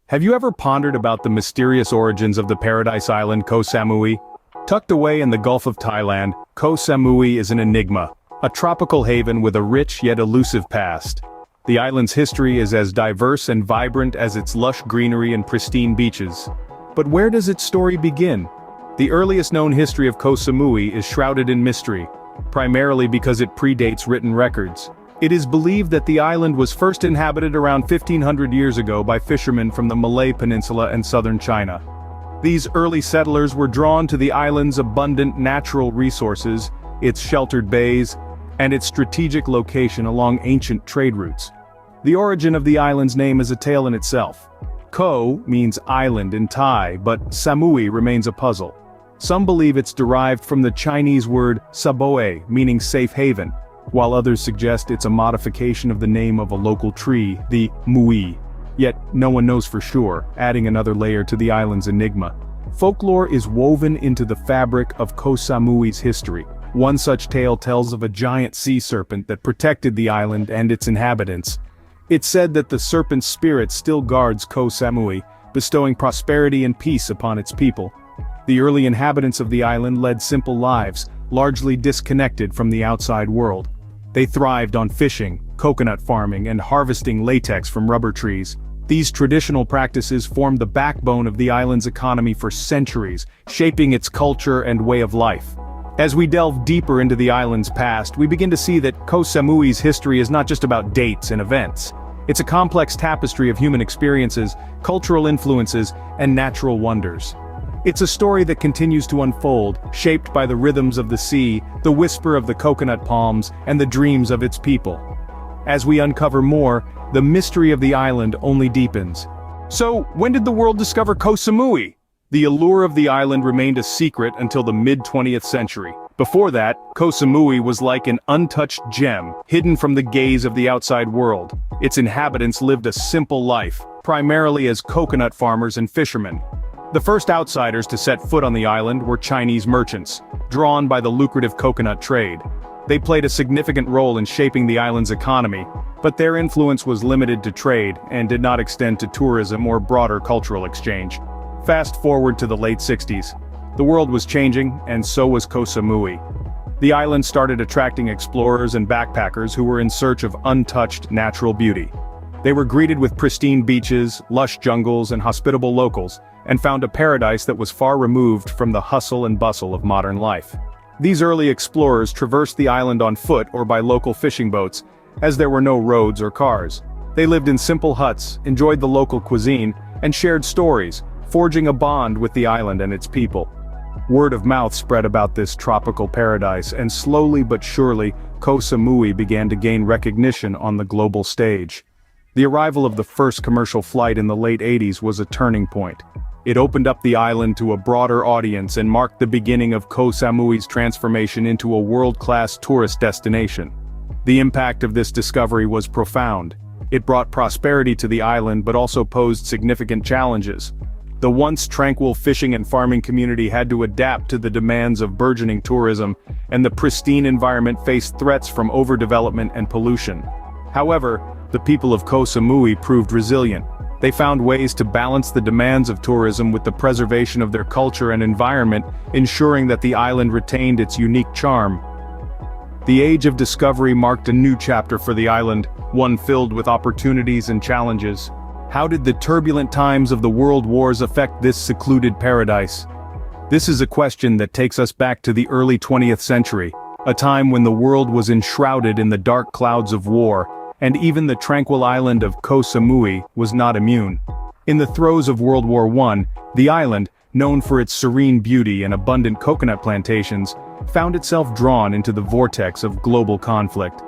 Have you ever pondered about the mysterious origins of the paradise island Koh Samui? Tucked away in the Gulf of Thailand, Koh Samui is an enigma, a tropical haven with a rich yet elusive past. The island's history is as diverse and vibrant as its lush greenery and pristine beaches. But where does its story begin? The earliest known history of Koh Samui is shrouded in mystery, primarily because it predates written records. It is believed that the island was first inhabited around 1500 years ago by fishermen from the Malay Peninsula and southern China. These early settlers were drawn to the island's abundant natural resources, its sheltered bays, and its strategic location along ancient trade routes. The origin of the island's name is a tale in itself. Koh means island in Thai, but Samui remains a puzzle. Some believe it's derived from the Chinese word saboe, meaning safe haven, while others suggest it's a modification of the name of a local tree, the mui. Yet, no one knows for sure, adding another layer to the island's enigma. Folklore is woven into the fabric of Koh Samui's history. One such tale tells of a giant sea serpent that protected the island and its inhabitants. It's said that the serpent's spirit still guards Koh Samui, bestowing prosperity and peace upon its people. The early inhabitants of the island led simple lives, largely disconnected from the outside world. They thrived on fishing, coconut farming, and harvesting latex from rubber trees. These traditional practices formed the backbone of the island's economy for centuries, shaping its culture and way of life. As we delve deeper into the island's past, we begin to see that Koh Samui's history is not just about dates and events. It's a complex tapestry of human experiences, cultural influences, and natural wonders. It's a story that continues to unfold, shaped by the rhythms of the sea, the whisper of the coconut palms, and the dreams of its people. As we uncover more, the mystery of the island only deepens. So, when did the world discover Koh Samui? The allure of the island remained a secret until the mid-20th century. Before that, Koh Samui was like an untouched gem, hidden from the gaze of the outside world. Its inhabitants lived a simple life, primarily as coconut farmers and fishermen. The first outsiders to set foot on the island were Chinese merchants, drawn by the lucrative coconut trade. They played a significant role in shaping the island's economy, but their influence was limited to trade and did not extend to tourism or broader cultural exchange. Fast forward to the late 60s. The world was changing, and so was Koh Samui. The island started attracting explorers and backpackers who were in search of untouched natural beauty. They were greeted with pristine beaches, lush jungles, and hospitable locals, and found a paradise that was far removed from the hustle and bustle of modern life. These early explorers traversed the island on foot or by local fishing boats, as there were no roads or cars. They lived in simple huts, enjoyed the local cuisine, and shared stories, forging a bond with the island and its people. Word of mouth spread about this tropical paradise, and slowly but surely, Koh Samui began to gain recognition on the global stage. The arrival of the first commercial flight in the late 80s was a turning point. It opened up the island to a broader audience and marked the beginning of Koh Samui's transformation into a world-class tourist destination. The impact of this discovery was profound. It brought prosperity to the island but also posed significant challenges. The once tranquil fishing and farming community had to adapt to the demands of burgeoning tourism, and the pristine environment faced threats from overdevelopment and pollution. However, the people of Koh Samui proved resilient. They found ways to balance the demands of tourism with the preservation of their culture and environment, ensuring that the island retained its unique charm. The age of discovery marked a new chapter for the island, one filled with opportunities and challenges. How did the turbulent times of the world wars affect this secluded paradise? This is a question that takes us back to the early 20th century, a time when the world was enshrouded in the dark clouds of war, and even the tranquil island of Koh Samui was not immune. In the throes of World War I, the island, known for its serene beauty and abundant coconut plantations, found itself drawn into the vortex of global conflict.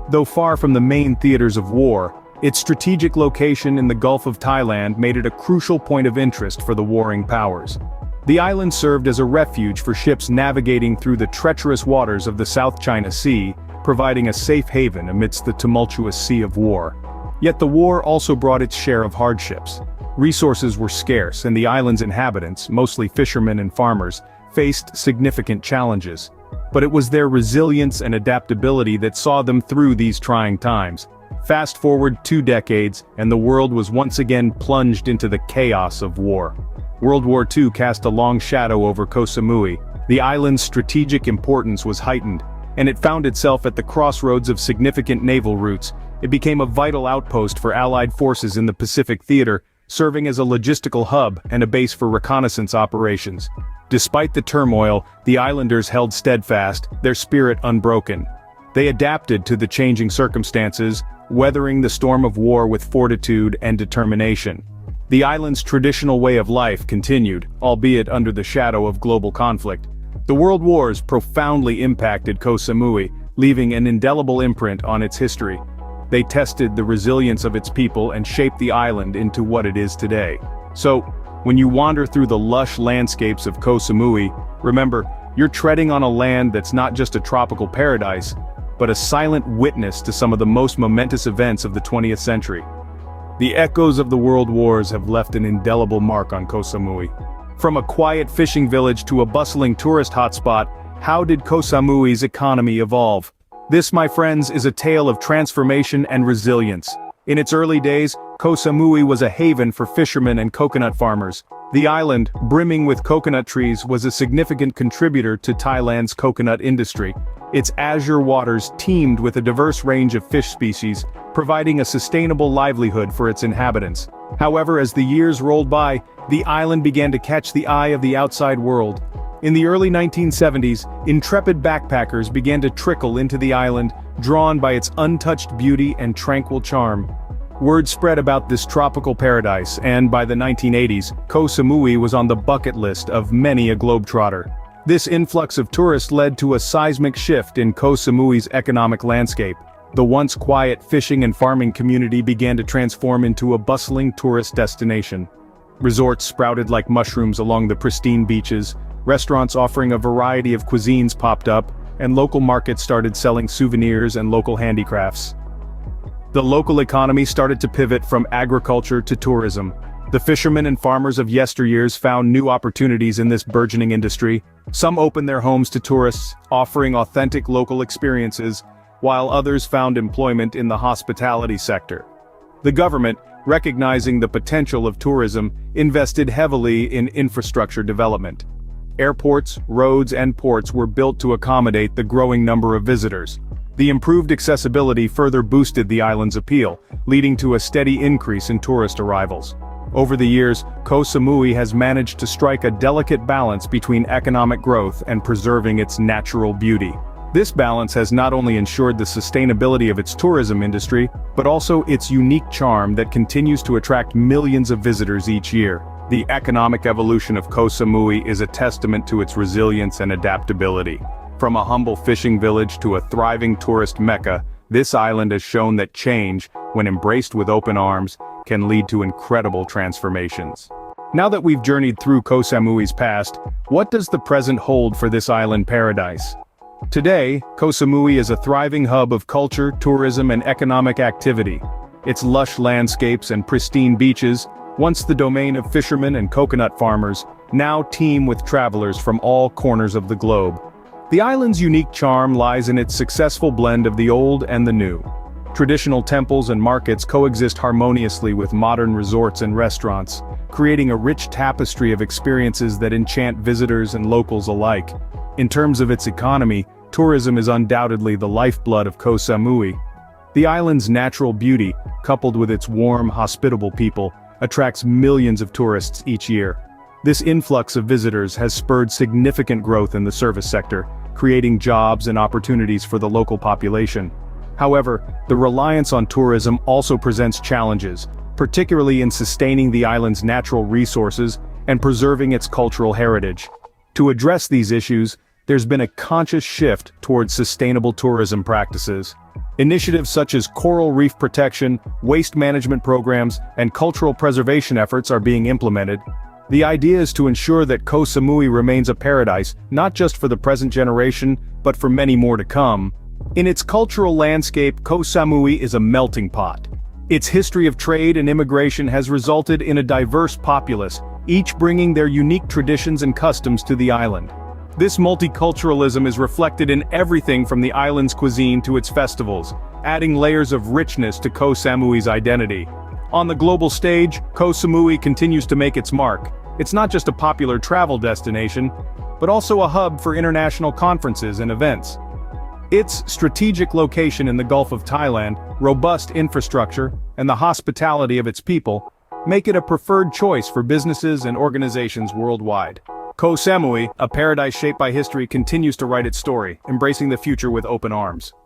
Though far from the main theaters of war, its strategic location in the Gulf of Thailand made it a crucial point of interest for the warring powers. The island served as a refuge for ships navigating through the treacherous waters of the South China Sea, providing a safe haven amidst the tumultuous sea of war. Yet the war also brought its share of hardships. Resources were scarce, and the island's inhabitants, mostly fishermen and farmers, faced significant challenges. But it was their resilience and adaptability that saw them through these trying times. Fast forward 2 decades, and the world was once again plunged into the chaos of war. World War II cast a long shadow over Koh Samui. The island's strategic importance was heightened, and it found itself at the crossroads of significant naval routes. It became a vital outpost for Allied forces in the Pacific Theater, serving as a logistical hub and a base for reconnaissance operations. Despite the turmoil, the islanders held steadfast, their spirit unbroken. They adapted to the changing circumstances, weathering the storm of war with fortitude and determination. The island's traditional way of life continued, albeit under the shadow of global conflict. The world wars profoundly impacted Koh Samui, leaving an indelible imprint on its history. They tested the resilience of its people and shaped the island into what it is today. So, when you wander through the lush landscapes of Koh Samui, remember, you're treading on a land that's not just a tropical paradise, but a silent witness to some of the most momentous events of the 20th century. The echoes of the world wars have left an indelible mark on Koh Samui. From a quiet fishing village to a bustling tourist hotspot, how did Koh Samui's economy evolve? This, my friends, is a tale of transformation and resilience. In its early days, Koh Samui was a haven for fishermen and coconut farmers. The island, brimming with coconut trees, was a significant contributor to Thailand's coconut industry. Its azure waters teemed with a diverse range of fish species, providing a sustainable livelihood for its inhabitants. However, as the years rolled by, the island began to catch the eye of the outside world. In the early 1970s, intrepid backpackers began to trickle into the island, drawn by its untouched beauty and tranquil charm. Word spread about this tropical paradise, and by the 1980s, Koh Samui was on the bucket list of many a globetrotter. This influx of tourists led to a seismic shift in Koh Samui's economic landscape. The once quiet fishing and farming community began to transform into a bustling tourist destination. Resorts sprouted like mushrooms along the pristine beaches, restaurants offering a variety of cuisines popped up, and local markets started selling souvenirs and local handicrafts. The local economy started to pivot from agriculture to tourism. The fishermen and farmers of yesteryears found new opportunities in this burgeoning industry. Some opened their homes to tourists, offering authentic local experiences, while others found employment in the hospitality sector. The government, recognizing the potential of tourism, invested heavily in infrastructure development. Airports, roads, and ports were built to accommodate the growing number of visitors. The improved accessibility further boosted the island's appeal, leading to a steady increase in tourist arrivals. Over the years, Koh Samui has managed to strike a delicate balance between economic growth and preserving its natural beauty. This balance has not only ensured the sustainability of its tourism industry, but also its unique charm that continues to attract millions of visitors each year. The economic evolution of Koh Samui is a testament to its resilience and adaptability. From a humble fishing village to a thriving tourist mecca, this island has shown that change, when embraced with open arms, can lead to incredible transformations. Now that we've journeyed through Koh Samui's past, what does the present hold for this island paradise? Today, Koh Samui is a thriving hub of culture, tourism, and economic activity. Its lush landscapes and pristine beaches, once the domain of fishermen and coconut farmers, now teem with travelers from all corners of the globe. The island's unique charm lies in its successful blend of the old and the new. Traditional temples and markets coexist harmoniously with modern resorts and restaurants, creating a rich tapestry of experiences that enchant visitors and locals alike. In terms of its economy, tourism is undoubtedly the lifeblood of Koh Samui. The island's natural beauty, coupled with its warm, hospitable people, attracts millions of tourists each year. This influx of visitors has spurred significant growth in the service sector, creating jobs and opportunities for the local population. However, the reliance on tourism also presents challenges, particularly in sustaining the island's natural resources and preserving its cultural heritage. To address these issues, there's been a conscious shift towards sustainable tourism practices. Initiatives such as coral reef protection, waste management programs, and cultural preservation efforts are being implemented. The idea is to ensure that Koh Samui remains a paradise, not just for the present generation, but for many more to come. In its cultural landscape, Koh Samui is a melting pot. Its history of trade and immigration has resulted in a diverse populace, each bringing their unique traditions and customs to the island. This multiculturalism is reflected in everything from the island's cuisine to its festivals, adding layers of richness to Koh Samui's identity. On the global stage, Koh Samui continues to make its mark. It's not just a popular travel destination, but also a hub for international conferences and events. Its strategic location in the Gulf of Thailand, robust infrastructure, and the hospitality of its people make it a preferred choice for businesses and organizations worldwide. Koh Samui, a paradise shaped by history, continues to write its story, embracing the future with open arms.